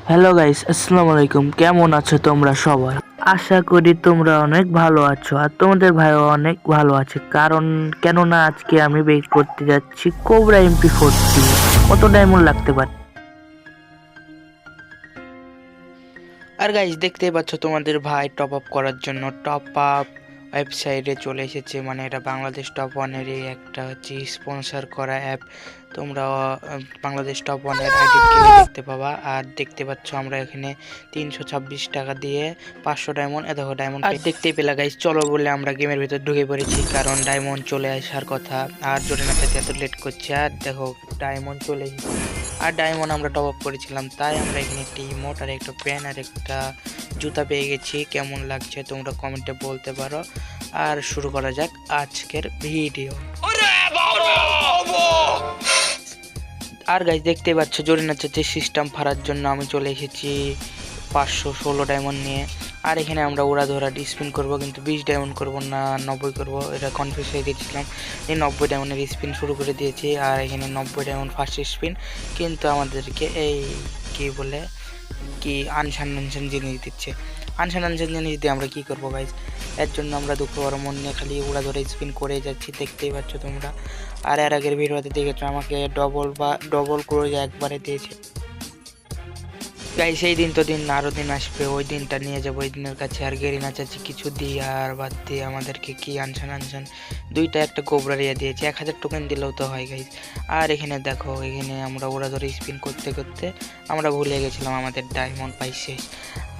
Hello guys, আসসালামু আলাইকুম। কেমন আছো তোমরা সবাই? আশা করি তোমরা অনেক ভালো আছো আর তোমাদের ভাইও অনেক ভালো আছে। কেননা আজকে আমি বের করতে যাচ্ছি কোবরা MP40। কত ডায়মন্ড লাগতে পারে? আর গাইস দেখতেই পাচ্ছ তোমাদের ভাই টপ আপ করার জন্য টপ আপ ওয়েবসাইটে চলে এসেছে। মানে এটা বাংলাদেশ টপ ওয়ানেরই একটা হচ্ছে স্পন্সর করা অ্যাপ। তোমরা বাংলাদেশ টপ ওয়ানের আইডি গেলে দেখতে পাবা। আর দেখতে পাচ্ছ আমরা এখানে 326 টাকা দিয়ে 500 ডায়মন্ড, দেখো ডায়মন্ড দেখতেই পেলা গাইস। চলো বলে আমরা গেমের ভিতর ঢুকে পড়েছি, কারণ ডায়মন্ড চলে আসার কথা। আর জোরে না পেতে এত লেট করছে। আর দেখো ডায়মন্ড চলে এসেছে। আর ডায়মন্ড আমরা টপ আপ করেছিলাম, তাই আমরা এখানে একটি ইমোট আর একটা প্যান আর একটা জুতা পেয়ে গেছি। কেমন লাগছে তোমরা কমেন্টে বলতে পারো। আর শুরু করা যাক আজকের ভিডিও। আর গাইস দেখতে পাচ্ছ জোরে নাচাচ্ছে সিস্টেম ফারার জন্য আমি চলে এসেছি 516 ডায়মন্ড নিয়ে। আর এখানে আমরা ওরা ধরা স্পিন করব, কিন্তু 20 ডায়মন্ড করব না 90 করব। এটা কনফিউজ হয়ে গেছিলাম, এই 90 ডায়মন্ডের স্পিন শুরু করে দিয়েছি। আর এখানে 90 ডায়মন্ড ফার্স্ট স্পিন, কিন্তু আমাদেরকে এই কি বলে কি আনসান জিনিস দিচ্ছে। আনসান জিনিস দিয়ে আমরা কি করবো গাইজ? এর জন্য আমরা দুঃখ বড় মন নিয়ে খালি উড়া ধরে স্পিন করে যাচ্ছি, দেখতেই পাচ্ছ তোমরা। আর এর আগের ভিডিওতে দেখেছো আমাকে ডবল করে একবারে দিয়েছে গাইস। সেই দিন তো দিন আরো দিন আসবে, ওই দিনটা নিয়ে যাবো ওই দিনের কাছে। আর গেরিনা চাচ্ছি কিছু দিয়ে আর বাদ দিয়ে আমাদেরকে কি আনসান দুইটা একটা কোবরা ইয়ে দিয়েছে। 1000 টোকেন দিলেও তো হয় গাইস। আর এখানে দেখো, এখানে আমরা ওরা ধরে স্পিন করতে করতে আমরা ভুলে গেছিলাম আমাদের ডায়মন্ড পাই শেষ।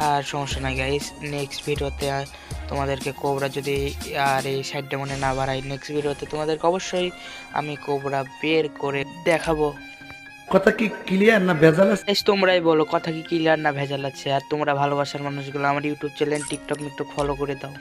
আর সমস্যা নাই গাইস, নেক্সট ভিডিওতে তোমাদেরকে কোবরা যদি আর এই সাইড ডায়মন্ডে না বাড়াই, নেক্সট ভিডিওতে তোমাদেরকে অবশ্যই আমি কোবরা বের করে দেখাবো। কথা কি ক্লিয়ার না ভেজাল আছে? তোমরাই বলো কথা কি ক্লিয়ার না ভেজাল আছে? আর তোমরা ভালোবাসার মানুষগুলো আমার ইউটিউব চ্যানেল টিকটক মিকটক ফলো করে দাও।